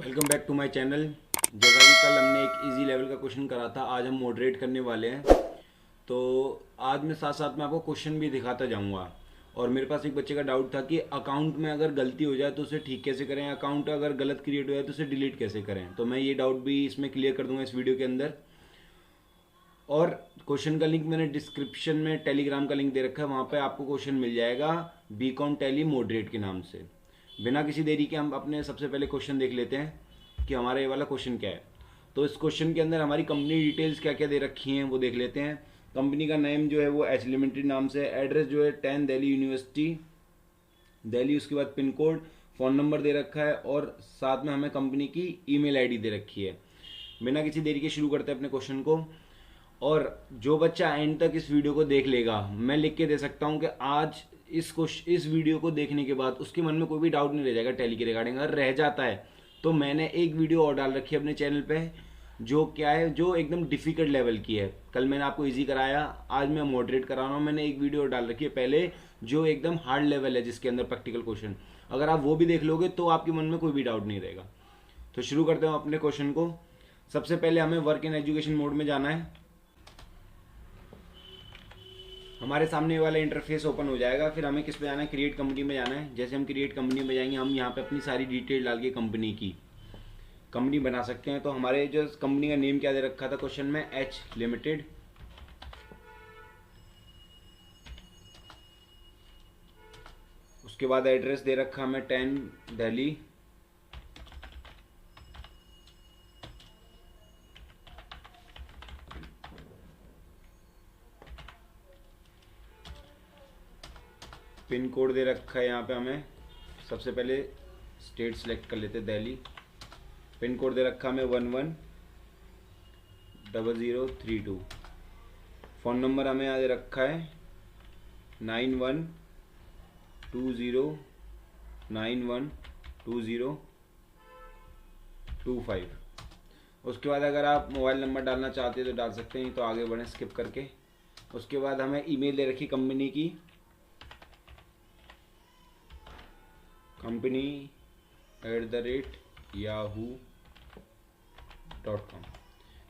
Welcome back to my channel. जैसा कि कल हमने एक इजी लेवल का क्वेश्चन करा था, आज हम मॉडरेट करने वाले हैं। तो आज मैं साथ साथ में आपको क्वेश्चन भी दिखाता जाऊंगा। और मेरे पास एक बच्चे का डाउट था कि अकाउंट में अगर गलती हो जाए तो उसे ठीक कैसे करें, अकाउंट अगर गलत क्रिएट हो जाए तो उसे डिलीट कैसे करें। तो मैं ये डाउट भी इसमें क्लियर कर दूंगा इस वीडियो के अंदर। और क्वेश्चन का लिंक मैंने डिस्क्रिप्शन में टेलीग्राम का लिंक दे रखा है, वहाँ पे आपको क्वेश्चन मिल जाएगा बीकॉम टैली मॉडरेट के नाम से। बिना किसी देरी के हम अपने सबसे पहले क्वेश्चन देख लेते हैं कि हमारा ये वाला क्वेश्चन क्या है। तो इस क्वेश्चन के अंदर हमारी कंपनी डिटेल्स क्या क्या दे रखी हैं वो देख लेते हैं। कंपनी का नेम जो है वो एच लिमिटेड नाम से, एड्रेस जो है 10 दिल्ली यूनिवर्सिटी दिल्ली, उसके बाद पिन कोड, फ़ोन नंबर दे रखा है और साथ में हमें कंपनी की ईमेल आईडी दे रखी है। बिना किसी देरी के शुरू करते हैं अपने क्वेश्चन को। और जो बच्चा एंड तक इस वीडियो को देख लेगा, मैं लिख के दे सकता हूँ कि आज इस वीडियो को देखने के बाद उसके मन में कोई भी डाउट नहीं रह जाएगा टैली के रिगार्डिंग। अगर रह जाता है तो मैंने एक वीडियो और डाल रखी है अपने चैनल पे, जो क्या है, जो एकदम डिफिकल्ट लेवल की है। कल मैंने आपको इजी कराया, आज मैं मॉडरेट करा रहा हूँ। मैंने एक वीडियो और डाल रखी है पहले जो एकदम हार्ड लेवल है, जिसके अंदर प्रैक्टिकल क्वेश्चन, अगर आप वो भी देख लोगे तो आपके मन में कोई भी डाउट नहीं रहेगा। तो शुरू करते हैं अपने क्वेश्चन को। सबसे पहले हमें वर्क इन एजुकेशन मोड में जाना है। हमारे सामने वाला इंटरफेस ओपन हो जाएगा। फिर हमें किस पे जाना है, क्रिएट कंपनी में जाना है। जैसे हम क्रिएट कंपनी में जाएंगे, हम यहाँ पे अपनी सारी डिटेल डाल के कंपनी की कंपनी बना सकते हैं। तो हमारे जो कंपनी का नेम क्या दे रखा था क्वेश्चन में, एच लिमिटेड। उसके बाद एड्रेस दे रखा हमें 10 दिल्ली, पिन कोड दे रखा है। यहाँ पे हमें सबसे पहले स्टेट सेलेक्ट कर लेते हैं, दिल्ली। पिन कोड दे रखा हमें 110032। फ़ोन नंबर हमें यहाँ दे रखा है 9120912025। उसके बाद अगर आप मोबाइल नंबर डालना चाहते हैं तो डाल सकते हैं, तो आगे बढ़ें स्किप करके। उसके बाद हमें ईमेल दे रखी कंपनी की, company@yahoo.com।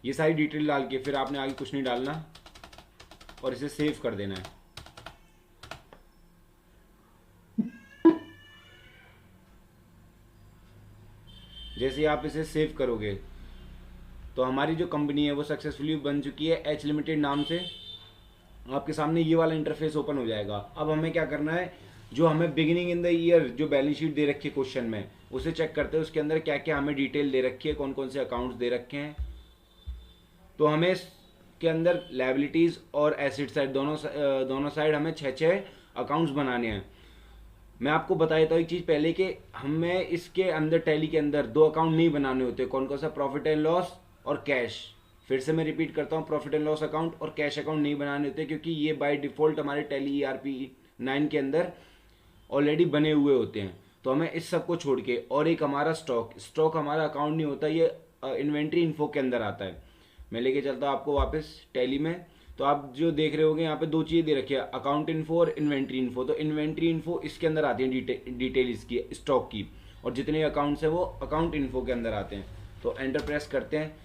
ये सारी डिटेल डाल के फिर आपने आगे कुछ नहीं डालना और इसे सेव कर देना है। जैसे ही आप इसे सेव करोगे तो हमारी जो कंपनी है वो सक्सेसफुली बन चुकी है एच लिमिटेड नाम से। आपके सामने ये वाला इंटरफेस ओपन हो जाएगा। अब हमें क्या करना है, जो हमें बिगिनिंग इन द ईयर जो बैलेंस शीट दे रखी है क्वेश्चन में, उसे चेक करते हैं उसके अंदर क्या क्या हमें डिटेल दे रखी है, कौन कौन से अकाउंट्स दे रखे हैं। तो हमें इसके अंदर लायबिलिटीज़ और एसिड साइड दोनों साइड हमें 6 अकाउंट्स बनाने हैं। मैं आपको बता देता हूँ एक चीज़ पहले कि हमें इसके अंदर टैली के अंदर 2 अकाउंट नहीं बनाने होते। कौन कौन सा, प्रॉफिट एंड लॉस और कैश। फिर से मैं रिपीट करता हूँ, प्रॉफिट एंड लॉस अकाउंट और कैश अकाउंट नहीं बनाने होते, क्योंकि ये बाय डिफ़ॉल्ट हमारे टैली ERP 9 के अंदर ऑलरेडी बने हुए होते हैं। तो हमें इस सब को छोड़ के, और एक हमारा स्टॉक हमारा अकाउंट नहीं होता, ये इन्वेंट्री इन्फो के अंदर आता है। मैं लेके चलता हूँ आपको वापस टैली में। तो आप जो देख रहे होंगे यहाँ पे 2 चीज़ें दे रखी है, अकाउंट इन्फो और इन्वेंट्री इन्फो। तो इन्वेंट्री इन्फो इसके अंदर आती है, डिटेल इसकी स्टॉक की, और जितने अकाउंट्स हैं वो अकाउंट इन्फो के अंदर आते हैं। तो एंटर प्रेस करते हैं।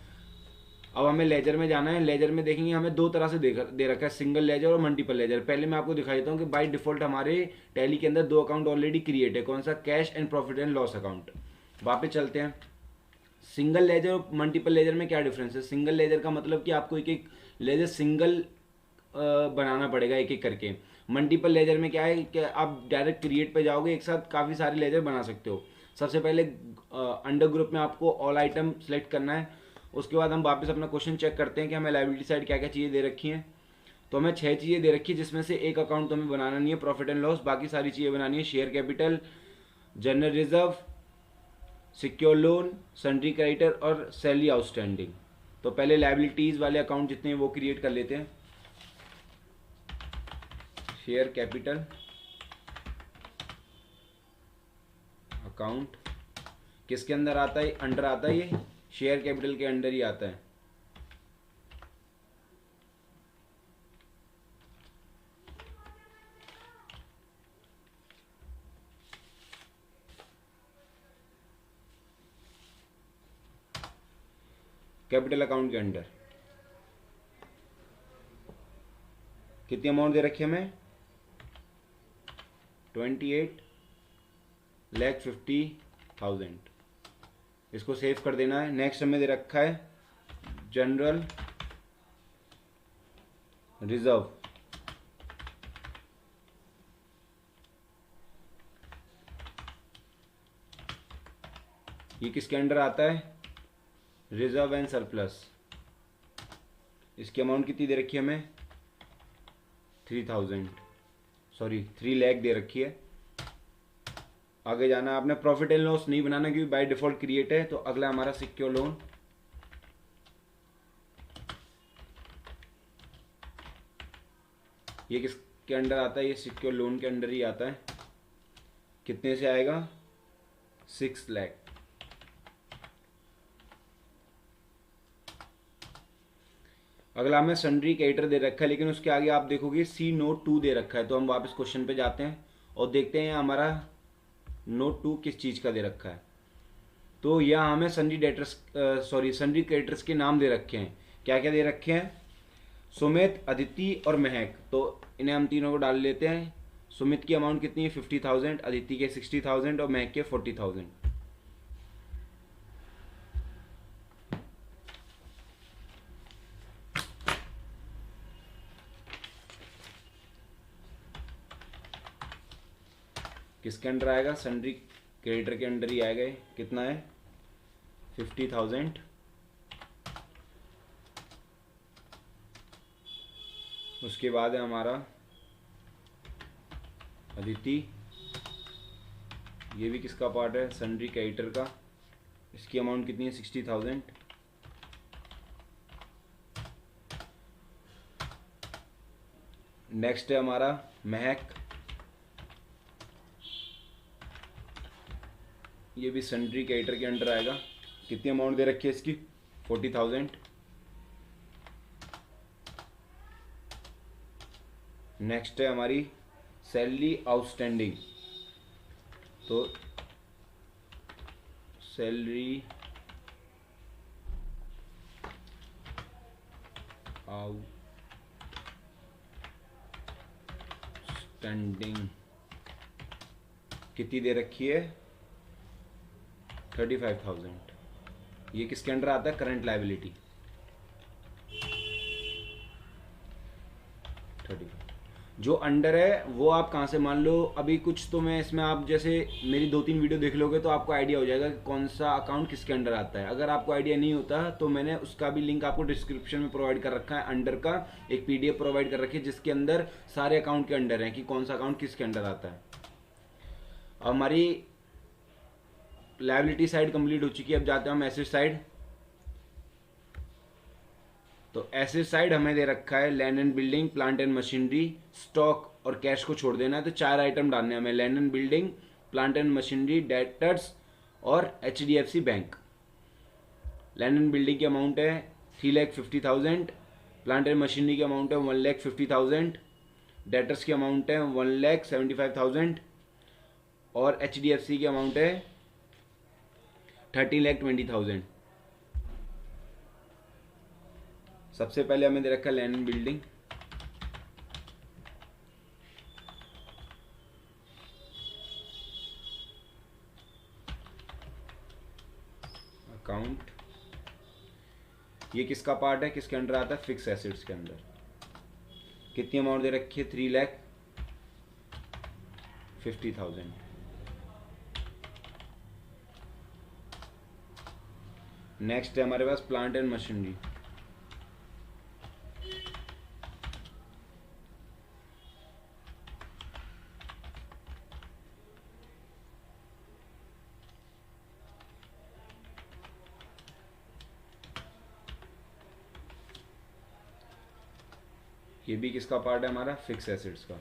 अब हमें लेजर में जाना है। लेजर में देखेंगे हमें 2 तरह से दे रखा है, सिंगल लेजर और मल्टीपल लेजर। पहले मैं आपको दिखा देता हूँ कि बाय डिफॉल्ट हमारे टैली के अंदर 2 अकाउंट ऑलरेडी क्रिएट है। कौन सा, cash and profit and loss account. वापस चलते हैं। सिंगल लेजर और मल्टीपल लेजर में क्या डिफरेंस है। सिंगल लेजर का मतलब कि आपको एक एक लेजर सिंगल बनाना पड़ेगा एक एक करके। मल्टीपल लेजर में क्या है कि आप डायरेक्ट क्रिएट पे जाओगे, एक साथ काफ़ी सारे लेजर बना सकते हो। सबसे पहले अंडर ग्रुप में आपको ऑल आइटम सेलेक्ट करना है। उसके बाद हम वापस अपना क्वेश्चन चेक करते हैं कि हमें लायबिलिटी साइड क्या क्या चीज़ें दे रखी हैं। तो हमें 6 चीज़ें दे रखी है, जिसमें से एक अकाउंट तो हमें बनाना नहीं है, प्रॉफिट एंड लॉस। बाकी सारी चीज़ें बनानी है, share capital, general reserve, secure loan, sundry creditor और सैलरी आउटस्टैंडिंग। तो पहले लायबिलिटीज़ वाले अकाउंट जितने हैं वो क्रिएट कर लेते हैं। शेयर कैपिटल अकाउंट किसके अंदर आता है, अंडर आता है, ये शेयर कैपिटल के अंडर ही आता है। कैपिटल अकाउंट के अंडर कितनी अमाउंट दे रखी है हमें? 28,50,000। इसको सेव कर देना है। नेक्स्ट हमें दे रखा है जनरल रिजर्व। ये किसके अंडर आता है? Reserve and surplus. इसकी अमाउंट कितनी दे रखी है हमें? 3 लाख दे रखी है। आगे जाना आपने, प्रॉफिट एंड लॉस नहीं बनाना क्योंकि बाय डिफॉल्ट क्रिएट है। तो अगला हमारा सिक्योर लोन। ये किसके अंडर आता है? ये सिक्योर लोन के अंडर ही आता है। कितने से आएगा? 6 लाख। अगला हमें सन्ड्री क्रेडिटर दे रखा है, लेकिन उसके आगे आप देखोगे सी नोट 2 दे रखा है। तो हम वापस क्वेश्चन पे जाते हैं और देखते हैं हमारा नोट 2 किस चीज़ का दे रखा है। तो यहाँ हमें सन्ड्री क्रेडिटर्स के नाम दे रखे हैं। क्या क्या दे रखे हैं? सुमित, अदिति और महक। तो इन्हें हम तीनों को डाल लेते हैं। सुमित की अमाउंट कितनी है? 50,000, अदिति के 60,000 और महक के 40,000। किसके अंडर आएगा? सन्ड्री क्रेडिटर के अंडर ही आएगा। कितना है? 50,000। उसके बाद है हमारा अदिति। ये भी किसका पार्ट है? सन्ड्री क्रेडिटर का। इसकी अमाउंट कितनी है? 60,000। नेक्स्ट है हमारा महक। ये भी सन्ड्री क्रेडिटर के अंडर आएगा। कितनी अमाउंट दे रखी है इसकी? 40,000। नेक्स्ट है हमारी सैलरी आउटस्टैंडिंग। तो सैलरी आउटस्टैंडिंग कितनी दे रखी है? 35,000। ये किसके अंडर आता है? Current liability. 35 जो अंडर है वो आप कहाँ से मान लो। अभी कुछ तो मैं इसमें, आप जैसे मेरी 2-3 वीडियो देख लोगे तो आपको आइडिया हो जाएगा कि कौन सा अकाउंट किसके अंडर आता है। अगर आपको आइडिया नहीं होता तो मैंने उसका भी लिंक आपको डिस्क्रिप्शन में प्रोवाइड कर रखा है। अंडर का एक PDF प्रोवाइड कर रखी है जिसके अंदर सारे अकाउंट के अंडर हैं कि कौन सा अकाउंट किसके अंडर आता है। अब हमारी लायबिलिटी साइड कंप्लीट हो चुकी है। अब जाते हैं हम एसेट साइड। तो एसेट साइड हमें दे रखा है land and building, plant and machinery, stock और कैश को छोड़ देना है। तो 4 आइटम डालने हैं हमें, land and building, plant and machinery, debtors और HDFC bank. Land and building की अमाउंट है 3,50,000, प्लांट एंड मशीनरी की अमाउंट है 1,50,000, डेटर्स की अमाउंट है 1,75,000 और HDFC की अमाउंट है 13,20,000। सबसे पहले हमें दे रखा है लैंड एंड बिल्डिंग। अकाउंट, ये किसका पार्ट है? किसके अंडर आता है? फिक्स एसेट्स के अंदर। कितनी अमाउंट दे रखी है? 3,50,000। नेक्स्ट है हमारे पास प्लांट एंड मशीनरी। ये भी किसका पार्ट है? हमारा फिक्स एसेट्स का।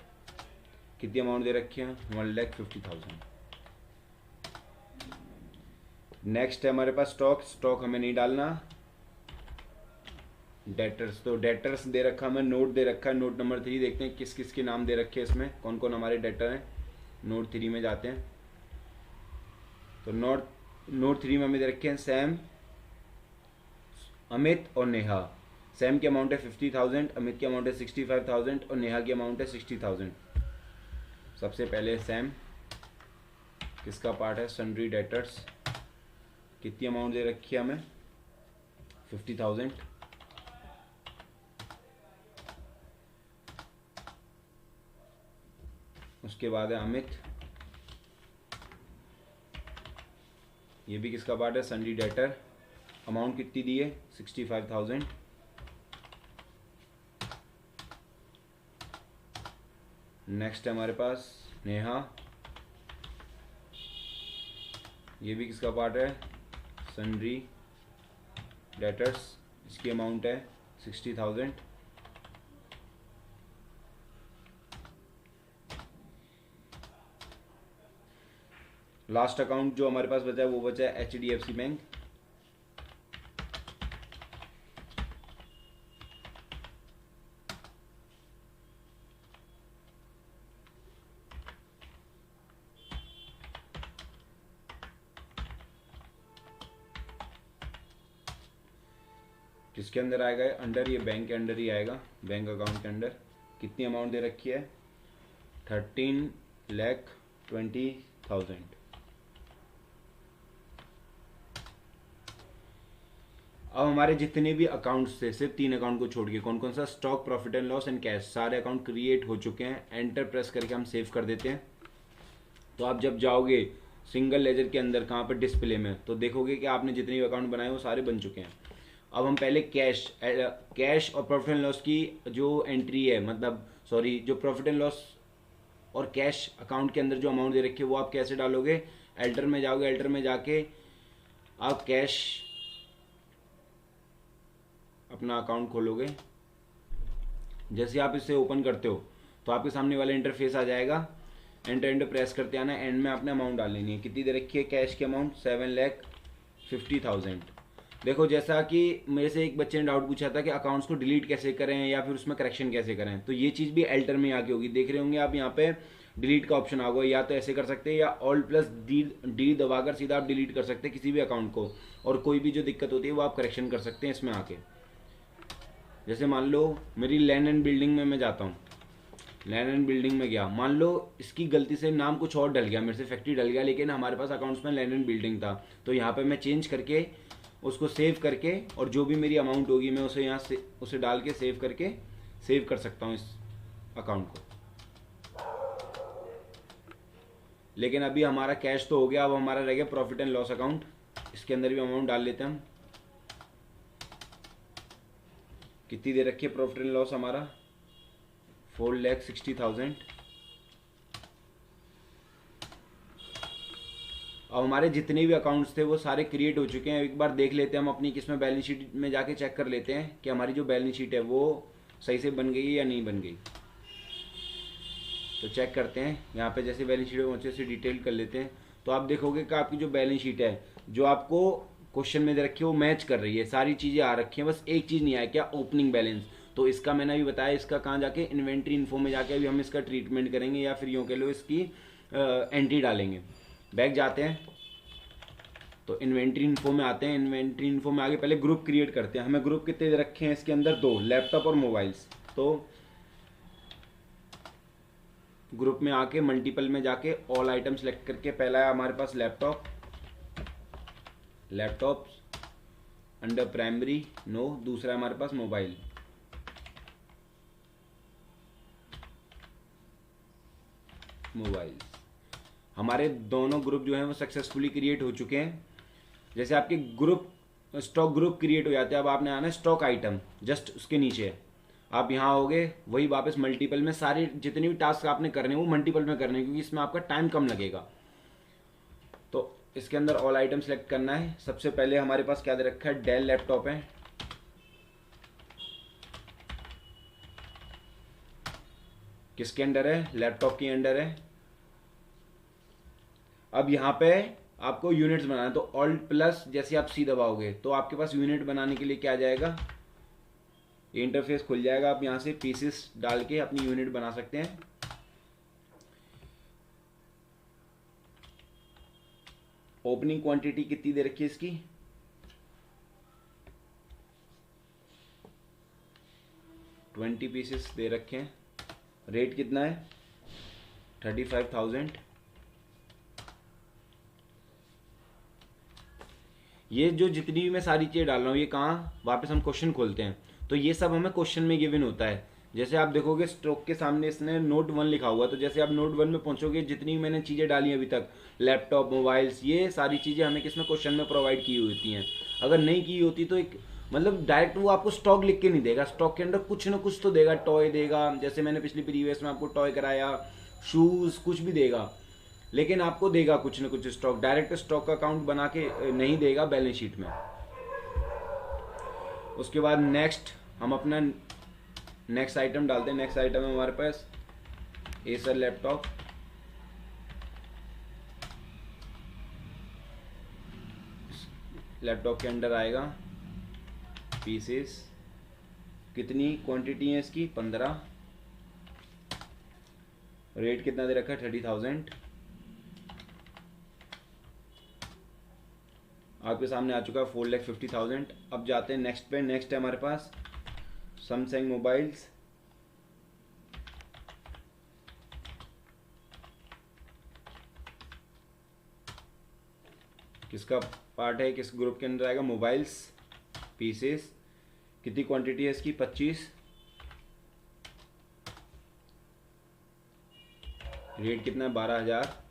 कितनी अमाउंट दे रखी है? 1,50,000। नेक्स्ट है हमारे पास स्टॉक। स्टॉक हमें नहीं डालना। डेटर्स, तो डेटर्स दे रखा हमें, नोट दे रखा है। नोट नंबर 3 देखते हैं किस किस के नाम दे रखे हैं इसमें, कौन कौन हमारे डेटर हैं। नोट 3 में जाते हैं। तो नोट 3 में हमें दे रखे हैं सैम, अमित और नेहा। सैम की अमाउंट है 50,000, अमित की अमाउंट है 65,000 और नेहा की अमाउंट है 60,000। सबसे पहले सैम, किसका पार्ट है? Sundry debtors. कितनी अमाउंट दे रखी है हमें? 50,000। उसके बाद है अमित, ये भी किसका पार्ट है? Sundry debtor. अमाउंट कितनी दी है? 65,000। नेक्स्ट है हमारे पास नेहा, ये भी किसका पार्ट है? Sundry debtors. इसकी अमाउंट है 60,000। लास्ट अकाउंट जो हमारे पास बचा है वो बचा है HDFC बैंक। किसके अंदर आएगा? अंडर, ये बैंक के अंडर ही आएगा, बैंक अकाउंट के अंडर। कितनी अमाउंट दे रखी है? 13,20,000। अब हमारे जितने भी अकाउंट्स थे, सिर्फ 3 अकाउंट को छोड़ के, कौन कौन सा? Stock, profit and loss and cash, सारे अकाउंट क्रिएट हो चुके हैं। एंटर प्रेस करके हम सेव कर देते हैं। तो आप जब जाओगे सिंगल लेजर के अंदर, कहाँ पर? डिस्प्ले में, तो देखोगे कि आपने जितने भी अकाउंट बनाए वो सारे बन चुके हैं। अब हम पहले कैश और प्रॉफिट एंड लॉस की जो एंट्री है, मतलब सॉरी, जो प्रॉफिट एंड लॉस और कैश अकाउंट के अंदर जो अमाउंट दे रखी है वो आप कैसे डालोगे? एल्टर में जाओगे, एल्टर में जाके आप कैश अपना अकाउंट खोलोगे। जैसे आप इसे ओपन करते हो तो आपके सामने वाला इंटरफेस आ जाएगा। एंटर एंटर प्रेस करते आना, एंड में आपने अमाउंट डाल लेनी है। कितनी दे रखी है कैश की अमाउंट? 7,50,000। देखो, जैसा कि मेरे से एक बच्चे ने डाउट पूछा था कि अकाउंट्स को डिलीट कैसे करें या फिर उसमें करेक्शन कैसे करें, तो ये चीज़ भी एल्टर में आके होगी। देख रहे होंगे आप यहाँ पे डिलीट का ऑप्शन आ गया। या तो ऐसे कर सकते हैं, या Alt+D दबाकर सीधा आप डिलीट कर सकते हैं किसी भी अकाउंट को, और कोई भी जो दिक्कत होती है वो आप करेक्शन कर सकते हैं इसमें आके। जैसे मान लो मेरी लैंड एंड बिल्डिंग में मैं जाता हूँ, लैंड एंड बिल्डिंग में गया, मान लो इसकी गलती से नाम कुछ और डल गया, मेरे से फैक्ट्री डल गया, लेकिन हमारे पास अकाउंट्स में लैंड एंड बिल्डिंग था, तो यहाँ पे मैं चेंज करके उसको सेव करके, और जो भी मेरी अमाउंट होगी मैं उसे यहाँ से उसे डाल के सेव करके सेव कर सकता हूँ इस अकाउंट को। लेकिन अभी हमारा कैश तो हो गया, अब हमारा रह गया प्रॉफिट एंड लॉस अकाउंट। इसके अंदर भी अमाउंट डाल लेते हैं हम। कितनी दे रखी है प्रॉफिट एंड लॉस? हमारा 4,60,000। अब हमारे जितने भी अकाउंट्स थे वो सारे क्रिएट हो चुके हैं। एक बार देख लेते हैं हम अपनी किसमें बैलेंस शीट में जाके चेक कर लेते हैं कि हमारी जो बैलेंस शीट है वो सही से बन गई या नहीं बन गई। तो चेक करते हैं यहाँ पे, जैसे बैलेंस शीट अच्छे से डिटेल कर लेते हैं। तो आप देखोगे कि आपकी जो बैलेंस शीट है जो आपको क्वेश्चन में दे रखी है वो मैच कर रही है, सारी चीज़ें आ रखी हैं, बस एक चीज़ नहीं आया, क्या? Opening balance. तो इसका मैंने अभी बताया, इसका कहाँ जाके? इन्वेंट्री इन्फो में जाके अभी हम इसका ट्रीटमेंट करेंगे, या फिर यूँ कह लो इसकी एंट्री डालेंगे। बैक जाते हैं तो इन्वेंट्री इन्फो में आते हैं। इन्वेंट्री इन्फो में आगे पहले ग्रुप क्रिएट करते हैं। हमें ग्रुप कितने दे रखे हैं इसके अंदर? 2, लैपटॉप और मोबाइल्स। तो ग्रुप में आके मल्टीपल में जाके ऑल आइटम सेलेक्ट करके, पहला है हमारे पास लैपटॉप्स, अंडर प्राइमरी नो, दूसरा है हमारे पास मोबाइल। हमारे दोनों ग्रुप जो हैं वो सक्सेसफुली क्रिएट हो चुके हैं। जैसे आपके ग्रुप स्टॉक ग्रुप क्रिएट हो जाते हैं, अब आपने आना है स्टॉक आइटम, जस्ट उसके नीचे आप यहाँ आओगे, वही वापस मल्टीपल में सारे जितने भी टास्क आपने करने हैं वो मल्टीपल में करने हैं, क्योंकि इसमें आपका टाइम कम लगेगा। तो इसके अंदर ऑल आइटम सेलेक्ट करना है। सबसे पहले हमारे पास क्या दे रखा है? डेल लैपटॉप है। किसके अंडर है? लैपटॉप के अंडर है। अब यहाँ पे आपको यूनिट्स बनाना है, तो Alt+ जैसे आप सी दबाओगे तो आपके पास यूनिट बनाने के लिए क्या आ जाएगा? ये इंटरफेस खुल जाएगा। आप यहाँ से पीसेस डाल के अपनी यूनिट बना सकते हैं। ओपनिंग क्वांटिटी कितनी दे रखी है इसकी? 20 पीसेस दे रखे हैं। रेट कितना है? 35,000। ये जो जितनी भी मैं सारी चीज़ें डाल रहा हूँ, ये कहाँ वापस हम क्वेश्चन खोलते हैं तो ये सब हमें क्वेश्चन में गिवन होता है। जैसे आप देखोगे स्टॉक के सामने इसने नोट 1 लिखा हुआ, तो जैसे आप नोट 1 में पहुंचोगे, जितनी भी मैंने चीज़ें डाली अभी तक, लैपटॉप, मोबाइल्स, ये सारी चीज़ें हमें किसमें क्वेश्चन में प्रोवाइड की हुई होती हैं। अगर नहीं की होती तो एक मतलब डायरेक्ट वो आपको स्टॉक लिख के नहीं देगा, स्टॉक के अंदर कुछ ना कुछ तो देगा, टॉय देगा, जैसे मैंने पिछली प्रीवियस में आपको टॉय कराया, शूज़, कुछ भी देगा, लेकिन आपको देगा कुछ ना कुछ स्टॉक। डायरेक्ट स्टॉक का अकाउंट बना के नहीं देगा बैलेंस शीट में। उसके बाद नेक्स्ट हम अपना नेक्स्ट आइटम डालते हैं। नेक्स्ट आइटम है हमारे पास एसर लैपटॉप। लैपटॉप के अंदर आएगा पीसेस, कितनी क्वांटिटी है इसकी? 15। रेट कितना दे रखा है? 30,000। आपके सामने आ चुका है 4,50,000। अब जाते हैं नेक्स्ट पे। नेक्स्ट है हमारे पास सैमसंग मोबाइल्स। किसका पार्ट है, किस ग्रुप के अंदर आएगा? Mobiles pieces. कितनी क्वांटिटी है इसकी? 25। रेट कितना है? 12,000।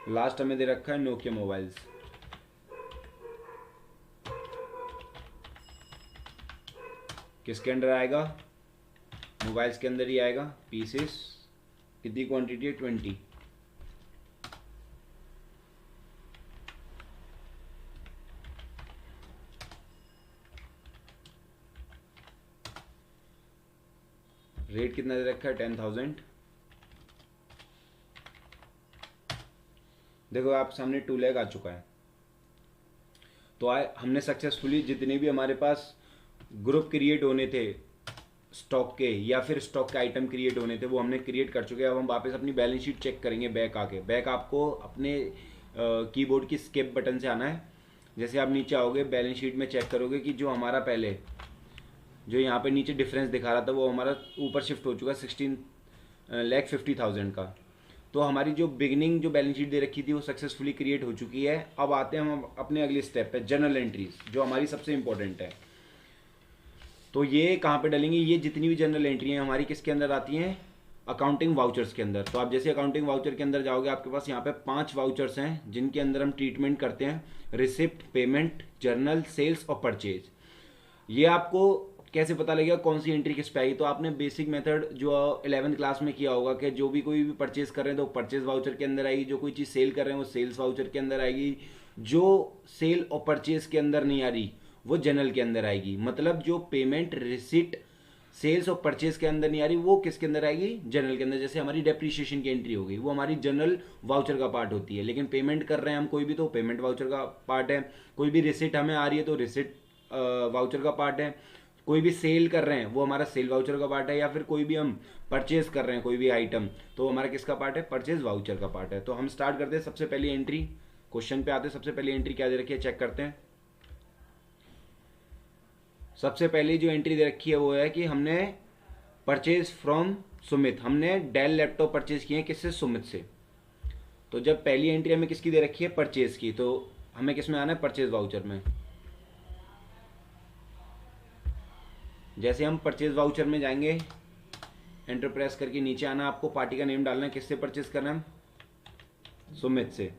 लास्ट हमें दे रखा है नोकिया मोबाइल्स। किसके अंदर आएगा? मोबाइल्स के अंदर ही आएगा पीसेस। कितनी क्वांटिटी है? 20। रेट कितना दे रखा है? 10,000। देखो आप सामने 2 लाख आ चुका है। तो हमने सक्सेसफुली जितने भी हमारे पास ग्रुप क्रिएट होने थे स्टॉक के, या फिर स्टॉक के आइटम क्रिएट होने थे, वो हमने क्रिएट कर चुके हैं। अब हम वापस अपनी बैलेंस शीट चेक करेंगे बैक आके। बैक आपको अपने कीबोर्ड की स्केप बटन से आना है। जैसे आप नीचे आओगे बैलेंस शीट में चेक करोगे कि जो हमारा पहले जो यहाँ पे नीचे डिफरेंस दिखा रहा था वो हमारा ऊपर शिफ्ट हो चुका है 16,50,000 का। तो हमारी जो बिगिनिंग जो बैलेंस शीट दे रखी थी वो सक्सेसफुली क्रिएट हो चुकी है। अब आते हैं हम अपने अगले स्टेप पे, जनरल एंट्रीज, जो हमारी सबसे इंपॉर्टेंट है। तो ये कहाँ पे डालेंगे? ये जितनी भी जनरल एंट्री हैं हमारी किसके अंदर आती हैं? अकाउंटिंग वाउचर्स के अंदर। तो आप जैसे अकाउंटिंग वाउचर के अंदर जाओगे, आपके पास यहाँ पे 5 वाउचर्स हैं जिनके अंदर हम ट्रीटमेंट करते हैं: रिसिप्ट, पेमेंट, जर्नल, सेल्स और परचेज। ये आपको कैसे पता लगेगा कौन सी एंट्री किस पे आई? तो आपने बेसिक मेथड जो 11th क्लास में किया होगा कि जो भी कोई भी परचेज कर रहे हैं तो परचेज वाउचर के अंदर आएगी, जो कोई चीज़ सेल कर रहे हैं वो सेल्स वाउचर के अंदर आएगी, जो सेल और परचेज के अंदर नहीं आ रही वो जनरल के अंदर आएगी। मतलब जो पेमेंट, रिसिट, सेल्स और परचेज के अंदर नहीं आ रही वो किसके अंदर आएगी? जनरल के अंदर। जैसे हमारी डेप्रीशिएशन की एंट्री हो गई, वो हमारी जनरल वाउचर का पार्ट होती है। लेकिन पेमेंट कर रहे हैं हम कोई भी तो पेमेंट वाउचर का पार्ट है। कोई भी रिसिट हमें आ रही है तो रिसिट वाउचर का पार्ट है। कोई भी सेल कर रहे हैं वो हमारा सेल वाउचर का पार्ट है। या फिर कोई भी हम परचेज कर रहे हैं कोई भी आइटम, तो हमारा किसका पार्ट है? परचेज वाउचर का पार्ट है। तो हम स्टार्ट करते हैं। सबसे पहली एंट्री, क्वेश्चन पे आते हैं। सबसे पहली एंट्री क्या दे रखी है चेक करते हैं। सबसे पहली जो एंट्री दे रखी है वो है कि हमने परचेज फ्रॉम सुमित, हमने डेल लैपटॉप परचेज किए हैं। किससे? सुमित से। तो जब पहली एंट्री हमें किसकी दे रखी है? परचेज की, तो हमें किस में आना है? परचेज वाउचर में। जैसे हम परचेज वाउचर में जाएंगे, एंटर प्रेस करके नीचे आना, आपको पार्टी का नेम डालना है। किससे परचेज करना है? सुमित से।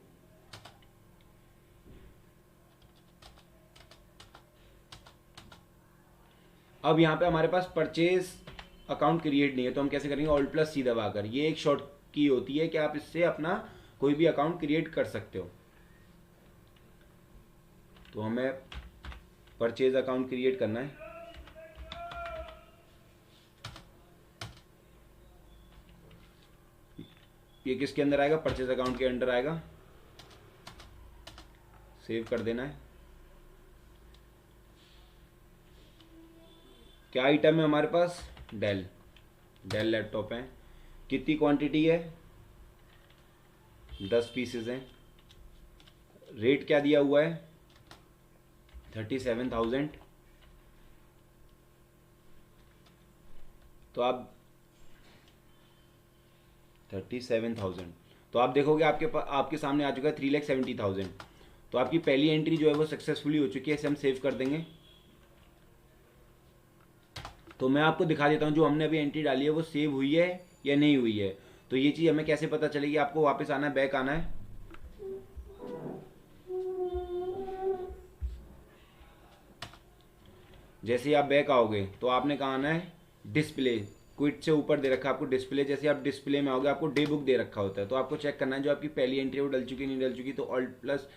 अब यहाँ पे हमारे पास परचेज अकाउंट क्रिएट नहीं है, तो हम कैसे करेंगे? Alt+C दबाकर। ये एक शॉर्ट की होती है कि आप इससे अपना कोई भी अकाउंट क्रिएट कर सकते हो। तो हमें परचेज अकाउंट क्रिएट करना है। ये किसके अंदर आएगा? परचेज अकाउंट के अंदर आएगा। सेव कर देना है। क्या आइटम है हमारे पास? डेल लैपटॉप है। कितनी क्वांटिटी है? 10 पीसेस हैं। रेट क्या दिया हुआ है? 37,000। तो आप 37,000, तो आप देखोगे आपके सामने आ चुका है 3,70,000। तो आपकी पहली एंट्री जो है वो सक्सेसफुली हो चुकी है। इसे हम सेव कर देंगे। तो मैं आपको दिखा देता हूँ जो हमने अभी एंट्री डाली है वो सेव हुई है या नहीं हुई है। तो ये चीज़ हमें कैसे पता चलेगी? आपको वापस आना है, बैक आना है। जैसे ही आप बैक आओगे तो आपने कहा आना है डिस्प्ले। क्विट से ऊपर दे रखा है आपको डिस्प्ले। जैसे आप डिस्प्ले में आओगे आपको डे बुक दे रखा होता है। तो आपको चेक करना है जो आपकी पहली एंट्री है वो डल चुकी नहीं डल चुकी। तो ऑल्ट प्लस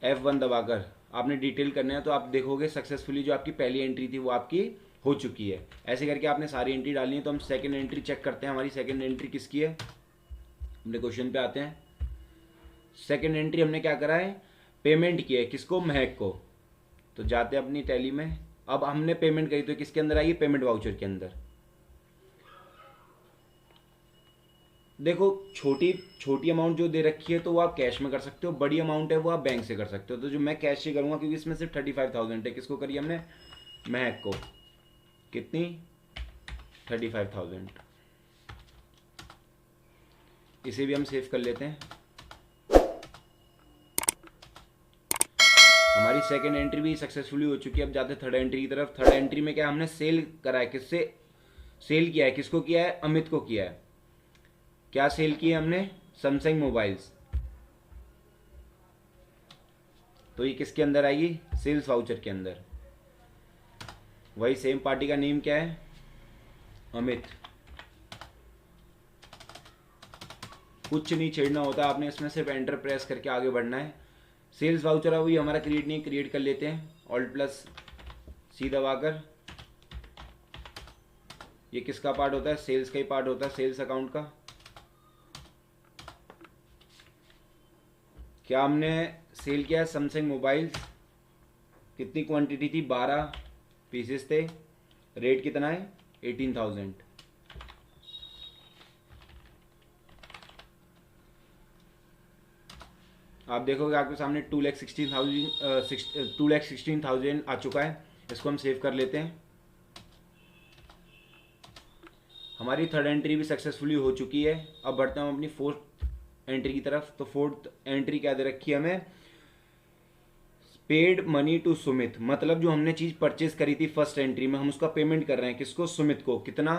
F1 दबाकर आपने डिटेल करना है। तो आप देखोगे सक्सेसफुली जो आपकी पहली एंट्री थी वो आपकी हो चुकी है। ऐसे करके आपने सारी एंट्री डालनी है। तो हम सेकंड एंट्री चेक करते हैं, हमारी सेकंड एंट्री किसकी है। अपने क्वेश्चन पे आते हैं। सेकंड एंट्री हमने क्या करा है, पेमेंट किया है। किसको? महक को। तो जाते हैं अपनी टैली में। अब हमने पेमेंट करी तो किसके अंदर आएगी? पेमेंट वाउचर के अंदर। देखो छोटी छोटी अमाउंट जो दे रखी है तो वो आप कैश में कर सकते हो, बड़ी अमाउंट है वो आप बैंक से कर सकते हो। तो जो मैं कैश से करूंगा क्योंकि इसमें सिर्फ 35,000 है। किसको करी हमने? महक को। कितनी? 35,000। इसे भी हम सेव कर लेते हैं। हमारी सेकेंड एंट्री भी सक्सेसफुली हो चुकी है। अब जाते हैं थर्ड एंट्री की तरफ। थर्ड एंट्री में क्या हमने सेल करा है? किससे सेल किया है? किसको किया है? अमित को किया है। क्या सेल की है हमने? Samsung mobiles. तो ये किसके अंदर आएगी? सेल्स वाउचर के अंदर। वही सेम पार्टी का नेम क्या है? अमित। कुछ नहीं छेड़ना होता आपने, इसमें सिर्फ एंटर प्रेस करके आगे बढ़ना है। सेल्स वाउचर है वही हमारा क्रिएट नहीं, क्रिएट कर लेते हैं ऑल्ट प्लस सी दबाकर। ये किसका पार्ट होता है? सेल्स का ही पार्ट होता है, सेल्स अकाउंट का। क्या हमने सेल किया है? Samsung mobiles. कितनी क्वांटिटी थी? 12 पीसेस थे। रेट कितना है? 18,000। आप देखोगे आपके सामने 2,16,000 आ चुका है। इसको हम सेव कर लेते हैं। हमारी थर्ड एंट्री भी सक्सेसफुली हो चुकी है। अब बढ़ते हैं हम अपनी फोर्थ एंट्री की तरफ। तो फोर्थ एंट्री क्या दे रखी है हमें? Paid money to Sumit. मतलब जो हमने चीज़ परचेज करी थी फर्स्ट एंट्री में हम उसका पेमेंट कर रहे हैं। किसको? सुमित को। कितना?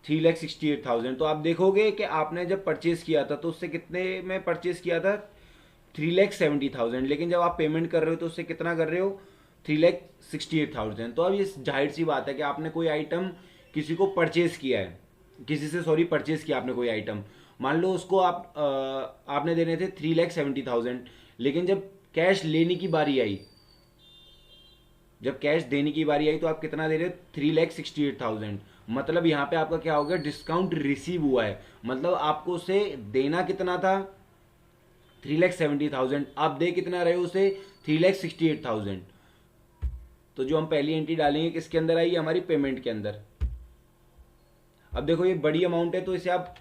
3,68,000। तो आप देखोगे कि आपने जब परचेज किया था तो उससे कितने में परचेज किया था? 3,70,000। लेकिन जब आप पेमेंट कर रहे हो तो उससे कितना कर रहे हो? 3,68,000। तो अब ये जाहिर सी बात है कि आपने कोई आइटम किसी को परचेज किया है, किसी से सॉरी परचेज किया आपने कोई आइटम। मान लो उसको आपने देने थे 3,70,000। लेकिन जब कैश लेने की बारी आई, जब कैश देने की बारी आई तो आप कितना दे रहे हो? 3,68,000। मतलब यहाँ पे आपका क्या हो गया? डिस्काउंट रिसीव हुआ है। मतलब आपको उसे देना कितना था? 3,70,000। आप दे कितना रहे हो उसे? 3,68,000। तो जो हम पहली एंट्री डालेंगे किसके अंदर आएगी? हमारी पेमेंट के अंदर। अब देखो ये बड़ी अमाउंट है तो इसे आप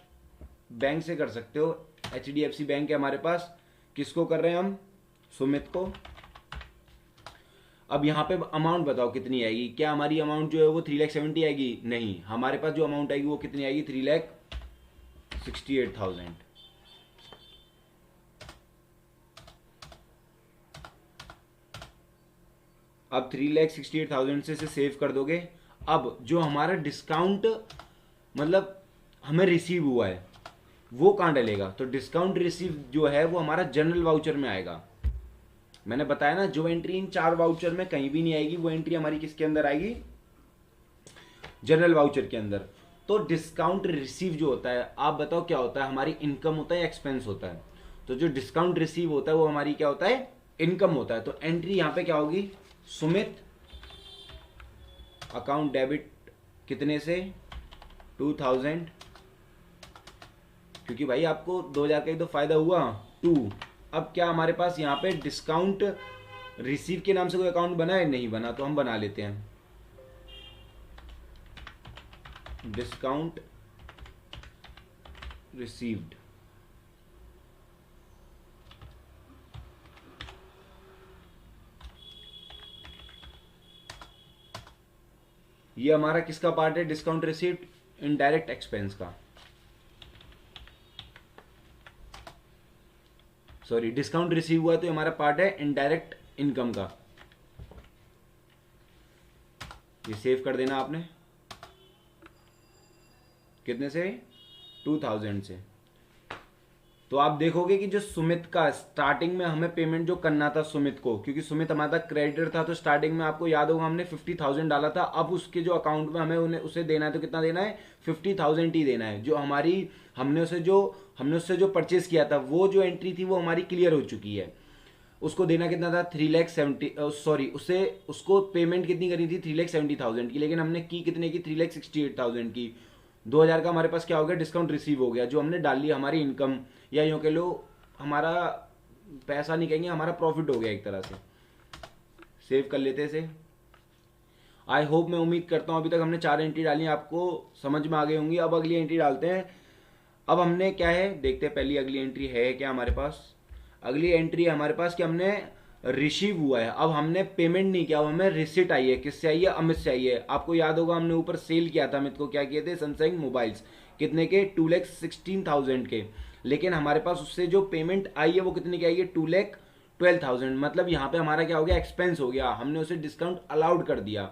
बैंक से कर सकते हो। HDFC बैंक है हमारे पास। किसको कर रहे हैं हम? सुमित को। अब यहाँ पे अमाउंट बताओ कितनी आएगी? क्या हमारी अमाउंट जो है वो 3,70,000 आएगी? नहीं, हमारे पास जो अमाउंट आएगी वो कितनी आएगी? 3,68,000। अब 3,68,000 से इसे सेव कर दोगे। अब जो हमारा डिस्काउंट मतलब हमें रिसीव हुआ है वो कहाँ डलेगा? तो डिस्काउंट रिसीव जो है वो हमारा जनरल वाउचर में आएगा। मैंने बताया ना जो एंट्री इन 4 वाउचर में कहीं भी नहीं आएगी वो एंट्री हमारी किसके अंदर आएगी? जनरल वाउचर के अंदर। तो डिस्काउंट रिसीव जो होता है आप बताओ क्या होता है? हमारी इनकम होता है या एक्सपेंस होता है? तो जो डिस्काउंट रिसीव होता है वो हमारी क्या होता है? इनकम होता है। तो एंट्री यहां पे क्या होगी? सुमित अकाउंट डेबिट कितने से? 2,000। क्योंकि भाई आपको 2,000 का ही तो फायदा हुआ। 2। अब क्या हमारे पास यहाँ पे डिस्काउंट रिसीव के नाम से कोई अकाउंट बना है? नहीं बना। तो हम बना लेते हैं डिस्काउंट रिसीव्ड। ये हमारा किसका पार्ट है, डिस्काउंट रिसीव्ड इनडायरेक्ट एक्सपेंस का, सॉरी डिस्काउंट रिसीव हुआ तो हमारा पार्ट है इनडायरेक्ट इनकम का। ये सेव कर देना आपने, कितने से, 2000 से। तो आप देखोगे कि जो सुमित का स्टार्टिंग में हमें पेमेंट जो करना था सुमित को, क्योंकि सुमित हमारा क्रेडिटर था, तो स्टार्टिंग में आपको याद होगा हमने 50,000 डाला था। अब उसके जो अकाउंट में हमें उन्हें उसे देना है, तो कितना देना है, 50,000 ही देना है। जो हमारी हमने उससे जो परचेस किया था वो जो एंट्री थी वो हमारी क्लियर हो चुकी है। उसको देना कितना था, 3,70,000, सॉरी उसको पेमेंट कितनी करी थी, 3,70,000 की, लेकिन हमने की कितने की, 3,68,000 की। 2,000 का हमारे पास क्या हो गया, डिस्काउंट रिसीव हो गया, जो हमने डाल लिया हमारी इनकम, या यूँ कह लो हमारा पैसा नहीं कहेंगे, हमारा प्रॉफिट हो गया एक तरह से। सेव कर लेते से। आई होप, मैं उम्मीद करता हूँ अभी तक हमने 4 एंट्री डाली, आपको समझ में आ गई होंगी। अब अगली एंट्री डालते हैं। अब हमने क्या है देखते हैं, पहली अगली एंट्री है क्या हमारे पास। अगली एंट्री है हमारे पास कि हमने रिसीव हुआ है। अब हमने पेमेंट नहीं किया, अब हमें रिसिट आई है। किससे आई है, अमित से आई है। आपको याद होगा हमने ऊपर सेल किया था अमित को, क्या किए थे, सैमसंग मोबाइल्स, कितने के, 2,16,000 के। लेकिन हमारे पास उससे जो पेमेंट आई है वो कितने की आई है, 2,12,000। मतलब यहाँ पे हमारा क्या हो गया, एक्सपेंस हो गया, हमने उसे डिस्काउंट अलाउड कर दिया।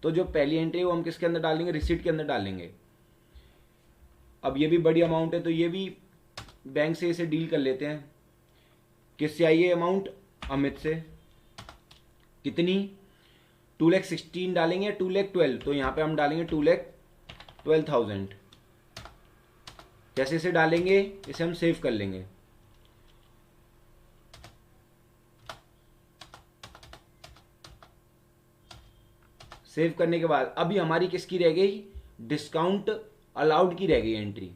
तो जो पहली एंट्री है वो हम किसके अंदर डालेंगे, रिसिट के अंदर डालेंगे। अब ये भी बड़ी अमाउंट है तो ये भी बैंक से इसे डील कर लेते हैं। किससे आई है अमाउंट, अमित से। कितनी, 2,16,000 डालेंगे, 2,12,000, तो यहाँ पे हम डालेंगे 2,12,000। जैसे इसे डालेंगे इसे हम सेव कर लेंगे। सेव करने के बाद अभी हमारी किसकी रह गई, डिस्काउंट अलाउड की रह गई एंट्री।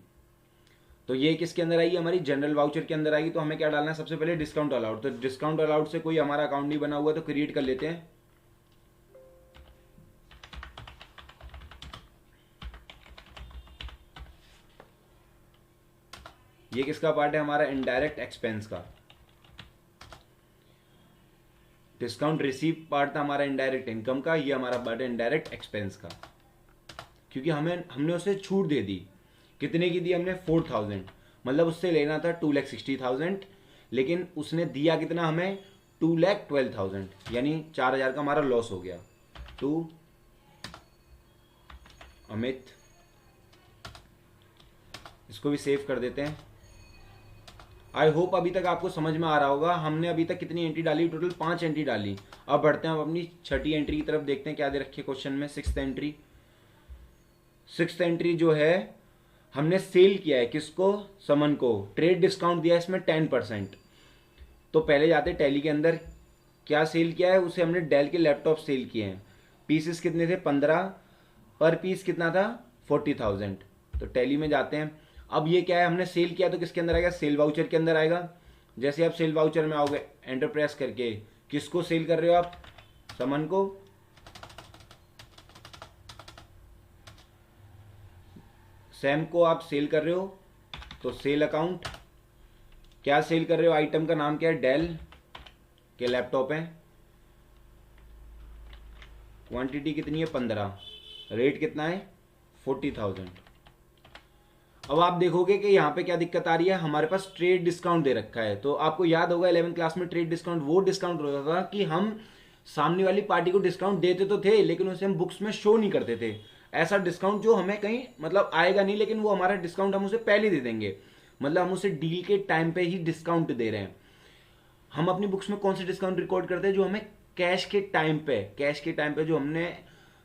तो ये किसके अंदर आएगी, हमारी जनरल वाउचर के अंदर आएगी। तो हमें क्या डालना है, सबसे पहले डिस्काउंट अलाउड। तो डिस्काउंट अलाउड से कोई हमारा अकाउंट नहीं बना हुआ तो क्रिएट कर लेते हैं। ये किसका पार्ट है, हमारा इनडायरेक्ट एक्सपेंस का। डिस्काउंट रिसीव पार्ट था हमारा इनडायरेक्ट इनकम का, ये हमारा पार्ट है इनडायरेक्ट एक्सपेंस का। क्योंकि हमने उसे छूट दे दी, कितने की दी हमने, 4,000। मतलब उससे लेना था 2,60,000, लेकिन उसने दिया कितना हमें, 2,12,000, यानी 4,000 का हमारा लॉस हो गया। टू अमित, इसको भी सेव कर देते हैं। आई होप अभी तक आपको समझ में आ रहा होगा। हमने अभी तक कितनी एंट्री डाली, टोटल 5 एंट्री डाली। अब बढ़ते हैं अपनी छठी एंट्री की तरफ, देखते हैं क्या दे रखी है क्वेश्चन में। सिक्स्थ एंट्री जो है, हमने सेल किया है किसको, समन को, ट्रेड डिस्काउंट दिया है इसमें 10%। तो पहले जाते टैली के अंदर, क्या सेल किया है, उसे हमने डेल के लैपटॉप सेल किए हैं। पीसेस कितने थे, 15, पर पीस कितना था, 40,000। तो टैली में जाते हैं। अब ये क्या है, हमने सेल किया तो किसके अंदर आएगा, सेल वाउचर के अंदर आएगा। जैसे आप सेल वाउचर में आओगे, एंटर प्रेस करके, किसको सेल कर रहे हो आप, समन को। सैम को आप सेल कर रहे हो, तो सेल अकाउंट, क्या सेल कर रहे हो, आइटम का नाम क्या है, डेल के लैपटॉप है। क्वांटिटी कितनी है, 15, रेट कितना है, 40,000। अब आप देखोगे कि यहाँ पे क्या दिक्कत आ रही है, हमारे पास ट्रेड डिस्काउंट दे रखा है। तो आपको याद होगा 11th क्लास में ट्रेड डिस्काउंट वो डिस्काउंट होता था कि हम सामने वाली पार्टी को डिस्काउंट देते तो थे, लेकिन उसे हम बुक्स में शो नहीं करते थे। ऐसा डिस्काउंट जो हमें कहीं मतलब आएगा नहीं, लेकिन वो हमारा डिस्काउंट हम उसे पहले दे देंगे। मतलब हम उसे डील के टाइम पे ही डिस्काउंट दे रहे हैं। हम अपनी बुक्स में कौन से डिस्काउंट रिकॉर्ड करते हैं, जो हमें कैश के टाइम पे जो हमने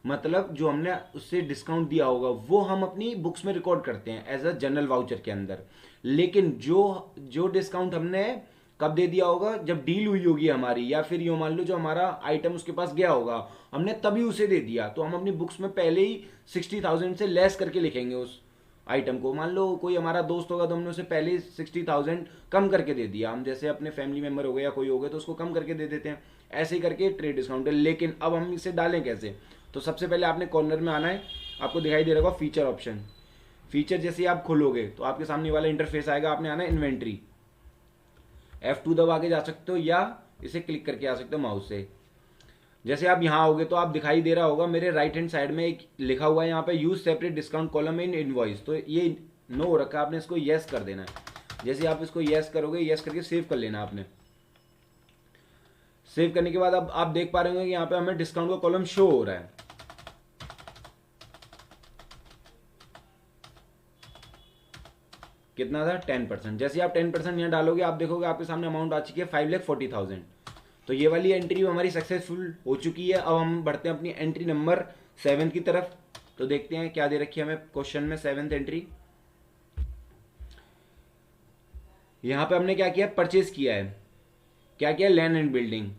मतलब जो हमने उससे डिस्काउंट दिया होगा वो हम अपनी बुक्स में रिकॉर्ड करते हैं एज अ जनरल वाउचर के अंदर। लेकिन जो डिस्काउंट हमने कब दे दिया होगा, जब डील हुई होगी हमारी, या फिर यूँ मान लो जो हमारा आइटम उसके पास गया होगा, हमने तभी उसे दे दिया, तो हम अपनी बुक्स में पहले ही 60,000 से लेस करके लिखेंगे उस आइटम को। मान लो कोई हमारा दोस्त होगा तो हमने उसे पहले ही 60,000 कम करके दे दिया। हम जैसे अपने फैमिली मेंबर हो गए या कोई हो गए तो उसको कम करके दे देते हैं, ऐसे ही करके ट्रेड डिस्काउंट है। लेकिन अब हम इसे डालें कैसे, तो सबसे पहले आपने कॉर्नर में आना है, आपको दिखाई दे रहा होगा फीचर ऑप्शन। फीचर जैसे ही आप खोलोगे तो आपके सामने वाला इंटरफेस आएगा, आपने आना है इन्वेंट्री। F2 दबा के जा सकते हो या इसे क्लिक करके आ सकते हो माउस से। जैसे आप यहाँ आओगे तो आप दिखाई दे रहा होगा मेरे राइट हैंड साइड में एक लिखा हुआ है यहाँ पे use separate discount column in invoice, तो ये नो हो रखा है, आपने इसको येस कर देना है। जैसे आप इसको येस करोगे, येस करके सेव कर लेना आपने। सेव करने के बाद अब आप देख पा रहे होंगे कि यहाँ पे हमें डिस्काउंट का कॉलम शो हो रहा है। कितना था 10%। जैसे आप 10% यहाँ डालोगे आप देखोगे आपके सामने अमाउंट आ चुकी है 5,40,000। तो ये वाली एंट्री हमारी सक्सेसफुल हो चुकी है। अब हम बढ़ते हैं अपनी एंट्री नंबर 7 की तरफ। तो देखते हैं क्या दे रखी है हमें क्वेश्चन में 7th एंट्री। यहाँ पे हमने क्या किया, परचेज किया है। क्या किया, लैंड एंड बिल्डिंग।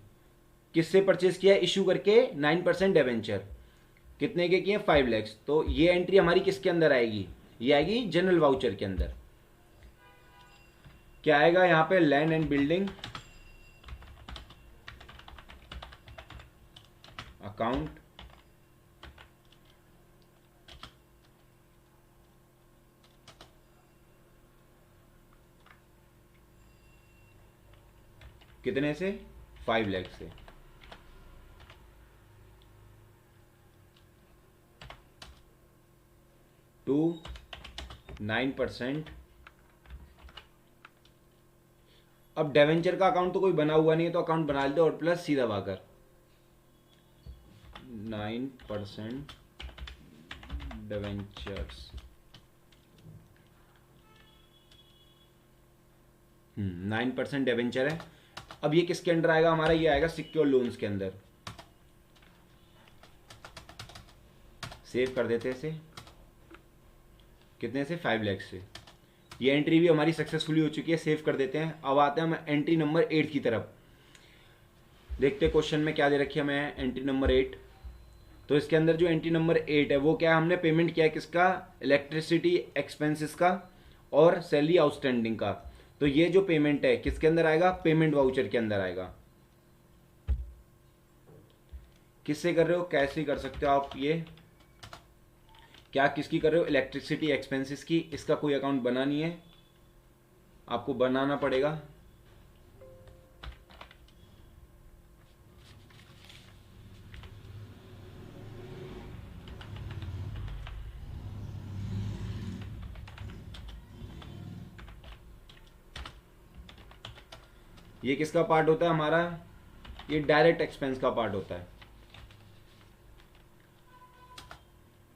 किससे परचेज किया, इशू करके 9% डिवेंचर। कितने के किए, 5 लाख। तो ये एंट्री हमारी किसके अंदर आएगी, ये आएगी जनरल वाउचर के अंदर। क्या आएगा यहाँ पे, लैंड एंड बिल्डिंग अकाउंट, कितने से, 5 लाख से। टू 9%। अब डेवेंचर का अकाउंट तो कोई बना हुआ नहीं है तो अकाउंट बना लेते और प्लस सीधा दबाकर 9% डेवेंचर्स। 9% डेवेंचर है। अब ये किसके अंडर आएगा हमारा, ये आएगा सिक्योर लोन्स के अंदर। सेव कर देते हैं इसे, कितने से, 5 लाख से। ये एंट्री भी हमारी सक्सेसफुली हो चुकी है, सेव कर देते हैं। अब आते हैं हम एंट्री नंबर 8 की तरफ। देखते हैं क्वेश्चन में क्या दे रखी है हमें एंट्री नंबर 8। तो इसके अंदर जो एंट्री नंबर 8 है वो क्या है, हमने पेमेंट किया है किसका, इलेक्ट्रिसिटी एक्सपेंसेस का और सैलरी आउटस्टैंडिंग का। तो ये जो पेमेंट है किसके अंदर आएगा, पेमेंट वाउचर के अंदर आएगा। किससे कर रहे हो, कैसे कर सकते हो आप, ये क्या किसकी कर रहे हो, इलेक्ट्रिसिटी एक्सपेंसेस की। इसका कोई अकाउंट बना नहीं है, आपको बनाना पड़ेगा। ये किसका पार्ट होता है हमारा, ये डायरेक्ट एक्सपेंस का पार्ट होता है।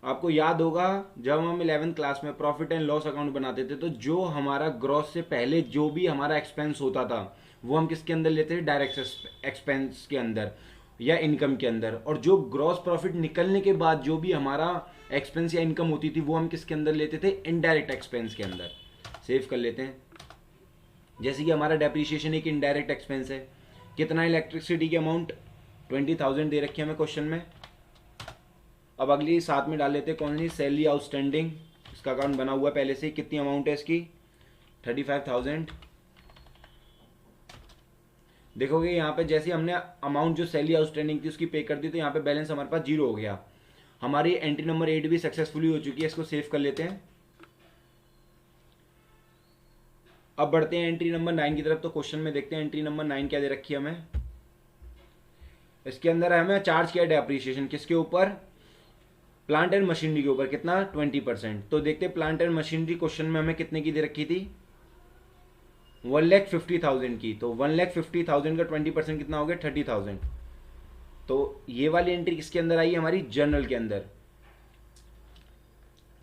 आपको याद होगा जब हम 11th क्लास में प्रॉफिट एंड लॉस अकाउंट बनाते थे तो जो हमारा ग्रॉस से पहले जो भी हमारा एक्सपेंस होता था वो हम किसके अंदर लेते थे, डायरेक्ट एक्सपेंस के अंदर या इनकम के अंदर। और जो ग्रॉस प्रॉफिट निकलने के बाद जो भी हमारा एक्सपेंस या इनकम होती थी वो हम किसके अंदर लेते थे, इनडायरेक्ट एक्सपेंस के अंदर। सेव कर लेते हैं। जैसे कि हमारा डेप्रीशिएशन एक इनडायरेक्ट एक्सपेंस है। कितना इलेक्ट्रिसिटी की अमाउंट, 20,000 दे रखी है हमें क्वेश्चन में। अब अगली साथ में डाल लेते हैं कौन सी, सैलरी आउटस्टैंडिंग। इसका अकाउंट बना हुआ है पहले से। कितनी अमाउंट है इसकी, 35,000। देखोगे यहाँ पे जैसे हमने अमाउंट जो सैलरी आउटस्टैंडिंग थी उसकी पे कर दी तो यहाँ पे बैलेंस हमारे पास 0 हो गया। हमारी एंट्री नंबर 8 भी सक्सेसफुली हो चुकी है। इसको सेव कर लेते हैं। अब बढ़ते हैं एंट्री नंबर 9 की तरफ। तो क्वेश्चन में देखते हैं एंट्री नंबर 9 क्या दे रखी है हमें। इसके अंदर हमें चार्ज किया डेप्रीशिएशन किसके ऊपर, प्लांट एंड मशीनरी के ऊपर। कितना, 20%। तो देखते हैं प्लांट एंड मशीनरी क्वेश्चन में हमें कितने की दे रखी थी, 1,50,000 की। तो 1,50,000 का 20% कितना हो गया, 30,000। तो ये वाली एंट्री किसके अंदर आई है, हमारी जनरल के अंदर।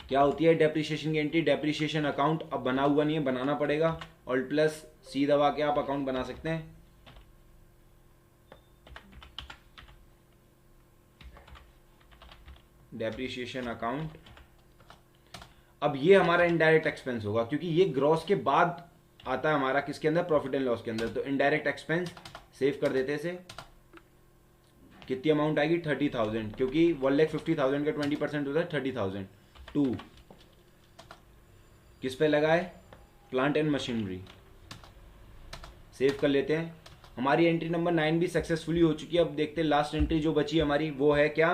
क्या होती है डेप्रीशिएशन की एंट्री, डेप्रीशिएशन अकाउंट। अब बना हुआ नहीं है, बनाना पड़ेगा। ऑल्ट प्लस सी दबा के आप अकाउंट बना सकते हैं। Depreciation account. अब ये हमारा इनडायरेक्ट एक्सपेंस होगा क्योंकि ये ग्रॉस के बाद आता है हमारा किसके अंदर, प्रॉफिट एंड लॉस के अंदर। तो इनडायरेक्ट एक्सपेंस सेव कर देते इसे। कितनी अमाउंट आएगी, 30,000, क्योंकि 1,50,000 का 20% होता है 30,000। 2 किस पे लगाए, प्लांट एंड मशीनरी। सेव कर लेते हैं। हमारी एंट्री नंबर 9 भी सक्सेसफुली हो चुकी है। अब देखते हैं लास्ट एंट्री जो बची हमारी वो है क्या,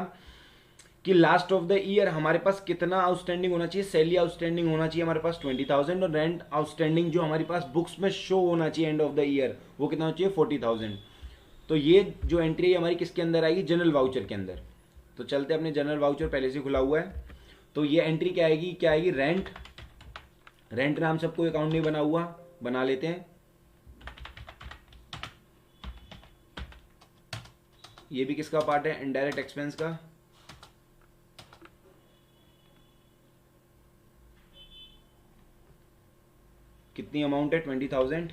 कि लास्ट ऑफ द ईयर हमारे पास कितना आउटस्टैंडिंग होना चाहिए, सैलरी आउटस्टैंडिंग होना चाहिए हमारे पास 20,000 और रेंट आउटस्टैंडिंग जो हमारे पास बुक्स में शो होना चाहिए एंड ऑफ द ईयर वो कितना होना चाहिए, 40,000। तो ये जो एंट्री है हमारी किसके अंदर आएगी, जनरल वाउचर के अंदर। तो चलते अपने जनरल वाउचर पहले से खुला हुआ है। तो ये एंट्री क्या आएगी रेंट। रेंट नाम से कोई अकाउंट नहीं बना हुआ, बना लेते हैं। ये भी किसका पार्ट है, इनडायरेक्ट एक्सपेंस का। कितनी अमाउंट है, 20,000।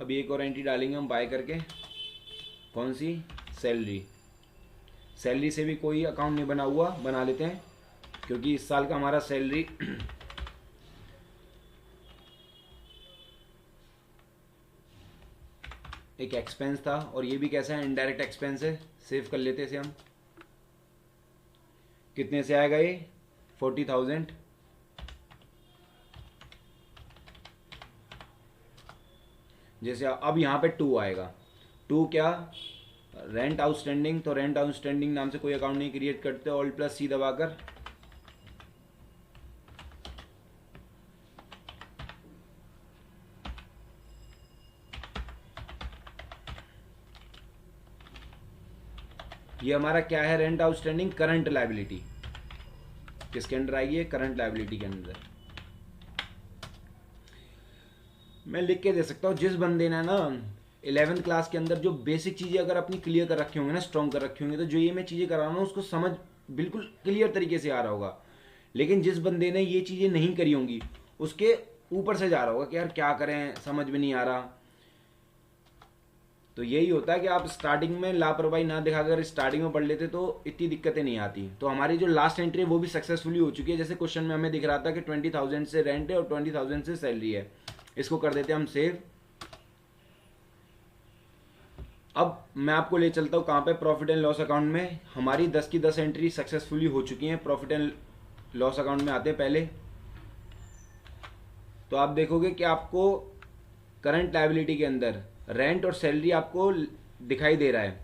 अब एक और एंट्री डालेंगे हम बाय करके, कौन सी, सैलरी। सैलरी से भी कोई अकाउंट नहीं बना हुआ, बना लेते हैं, क्योंकि इस साल का हमारा सैलरी एक एक्सपेंस था, और ये भी कैसा है, इनडायरेक्ट एक्सपेंस है। सेव कर लेते हैं इसे हम। कितने से आएगा ये, 40,000। जैसे अब यहाँ पे 2 आएगा। 2 क्या, रेंट आउटस्टैंडिंग। तो रेंट आउटस्टैंडिंग नाम से कोई अकाउंट नहीं क्रिएट करते, ऑल्ट प्लस सी दबाकर। ये हमारा क्या है, रेंट आउटस्टैंडिंग करंट लायबिलिटी। किसके अंदर आएगी, करंट लायबिलिटी के अंदर। मैं लिख के दे सकता हूँ, जिस बंदे ने ना 11th क्लास के अंदर जो बेसिक चीज़ें अगर अपनी क्लियर कर रखी होंगी ना, स्ट्रॉन्ग कर रखी होंगी, तो जो ये मैं चीज़ें करा रहा हूँ उसको समझ बिल्कुल क्लियर तरीके से आ रहा होगा। लेकिन जिस बंदे ने ये चीज़ें नहीं करी होंगी, उसके ऊपर से जा रहा होगा कि यार क्या करें, समझ में नहीं आ रहा। तो यही होता है कि आप स्टार्टिंग में लापरवाही ना दिखाकर स्टार्टिंग में पढ़ लेते तो इतनी दिक्कतें नहीं आती। तो हमारी जो लास्ट एंट्री है वो भी सक्सेसफुली हो चुकी है। जैसे क्वेश्चन में हमें दिख रहा था कि 20,000 से रेंट है और 20,000 से सैलरी है। इसको कर देते हैं हम सेव। अब मैं आपको ले चलता हूँ कहाँ पे, प्रॉफिट एंड लॉस अकाउंट में। हमारी 10 की 10 एंट्री सक्सेसफुली हो चुकी हैं। प्रॉफिट एंड लॉस अकाउंट में आते हैं पहले। तो आप देखोगे कि आपको करंट लायबिलिटी के अंदर रेंट और सैलरी आपको दिखाई दे रहा है।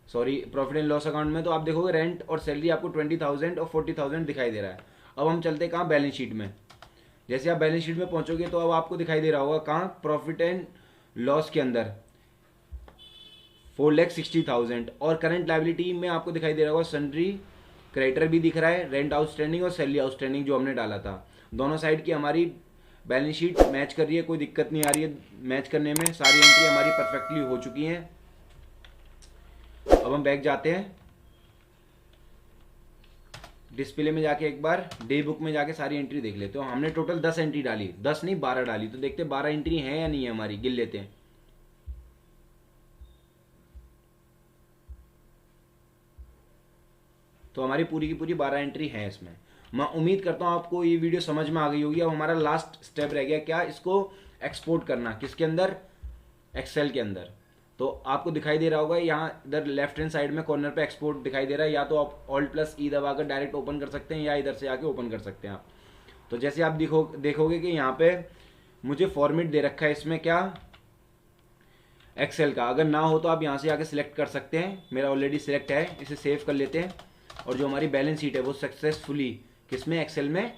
Sorry, profit and loss account में तो आप देखोगे रेंट और सैलरी आपको 20,000 और 40,000 दिखाई दे रहा है। अब हम चलते हैं कहाँ, बैलेंस शीट में। जैसे आप बैलेंस शीट में पहुंचोगे तो अब आपको दिखाई दे रहा होगा कहाँ, प्रॉफिट एंड लॉस के अंदर 4,60,000। और करंट लायबिलिटी में आपको दिखाई दे रहा होगा सन्ड्री क्रेडिटर भी दिख रहा है, रेंट आउटस्टैंडिंग और सैलरी आउटस्टैंडिंग जो हमने डाला था। दोनों साइड की हमारी बैलेंस शीट मैच कर रही है, कोई दिक्कत नहीं आ रही है मैच करने में। सारी एंट्री हमारी परफेक्टली हो चुकी हैं। अब हम बैक जाते हैं, डिस्प्ले में जाके एक बार डे बुक में जाके सारी एंट्री देख लेते हो। हमने टोटल 10 एंट्री डाली, 10 नहीं 12 डाली। तो देखते 12 एंट्री है या नहीं है हमारी, गिन लेते हैं। तो हमारी पूरी की पूरी 12 एंट्री है इसमें। मैं उम्मीद करता हूँ आपको ये वीडियो समझ में आ गई होगी। अब हमारा लास्ट स्टेप रह गया क्या, इसको एक्सपोर्ट करना। किसके अंदर, एक्सेल के अंदर। तो आपको दिखाई दे रहा होगा यहाँ इधर लेफ्ट हैंड साइड में कॉर्नर पे एक्सपोर्ट दिखाई दे रहा है। या तो आप ऑल्ट प्लस ई दबाकर डायरेक्ट ओपन कर सकते हैं, या इधर से आके ओपन कर सकते हैं आप। तो जैसे आप देखोगे कि यहाँ पे मुझे फॉर्मेट दे रखा है इसमें क्या, एक्सेल का। अगर ना हो तो आप यहाँ से आके सिलेक्ट कर सकते हैं। मेरा ऑलरेडी सिलेक्ट है, इसे सेव कर लेते हैं। और जो हमारी बैलेंस शीट है वो सक्सेसफुली किसमें, एक्सेल में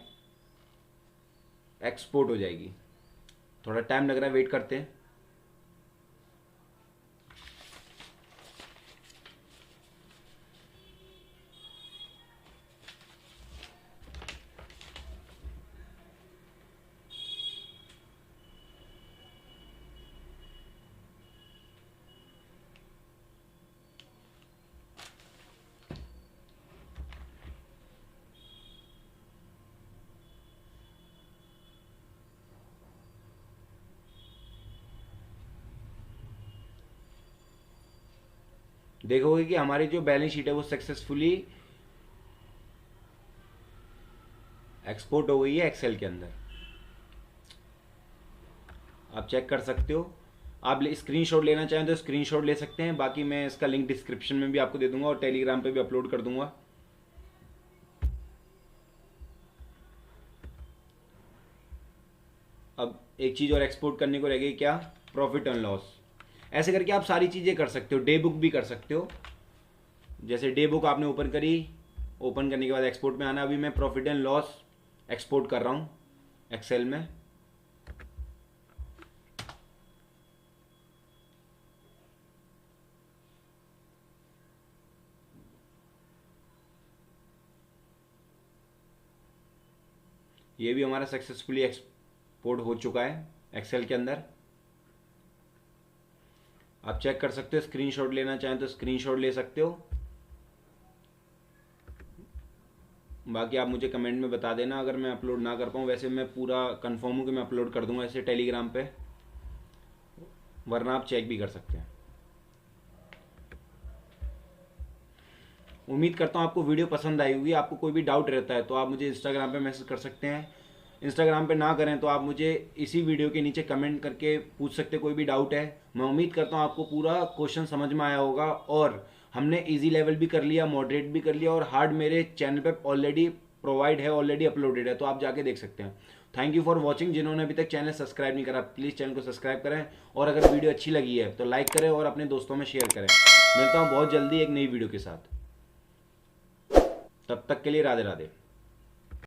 एक्सपोर्ट हो जाएगी। थोड़ा टाइम लग रहा है, वेट करते हैं। देखोगे कि हमारी जो बैलेंस शीट है वो सक्सेसफुली एक्सपोर्ट हो गई है एक्सेल के अंदर। आप चेक कर सकते हो। आप स्क्रीनशॉट लेना चाहें तो स्क्रीनशॉट ले सकते हैं। बाकी मैं इसका लिंक डिस्क्रिप्शन में भी आपको दे दूंगा और टेलीग्राम पे भी अपलोड कर दूंगा। अब एक चीज़ और एक्सपोर्ट करने को रह गई क्या, प्रॉफिट एंड लॉस। ऐसे करके आप सारी चीज़ें कर सकते हो। डे बुक भी कर सकते हो। जैसे डे बुक आपने ओपन करी, ओपन करने के बाद एक्सपोर्ट में आना। अभी मैं प्रॉफिट एंड लॉस एक्सपोर्ट कर रहा हूँ एक्सेल में। ये भी हमारा सक्सेसफुली एक्सपोर्ट हो चुका है एक्सेल के अंदर। आप चेक कर सकते हो, स्क्रीनशॉट लेना चाहें तो स्क्रीनशॉट ले सकते हो। बाकी आप मुझे कमेंट में बता देना अगर मैं अपलोड ना कर पाऊँ। वैसे मैं पूरा कंफर्म हूँ कि मैं अपलोड कर दूंगा ऐसे टेलीग्राम पे, वरना आप चेक भी कर सकते हैं। उम्मीद करता हूँ आपको वीडियो पसंद आई होगी। आपको कोई भी डाउट रहता है तो आप मुझे इंस्टाग्राम पे मैसेज कर सकते हैं। इंस्टाग्राम पे ना करें तो आप मुझे इसी वीडियो के नीचे कमेंट करके पूछ सकते कोई भी डाउट है। मैं उम्मीद करता हूँ आपको पूरा क्वेश्चन समझ में आया होगा, और हमने इजी लेवल भी कर लिया, मॉडरेट भी कर लिया, और हार्ड मेरे चैनल पे ऑलरेडी प्रोवाइड है, ऑलरेडी अपलोडेड है, तो आप जाके देख सकते हैं। Thank you for watching. जिन्होंने अभी तक चैनल सब्सक्राइब नहीं करा प्लीज़ चैनल को सब्सक्राइब करें, और अगर वीडियो अच्छी लगी है तो लाइक करें और अपने दोस्तों में शेयर करें। मिलता हूँ बहुत जल्दी एक नई वीडियो के साथ, तब तक के लिए राधे राधे।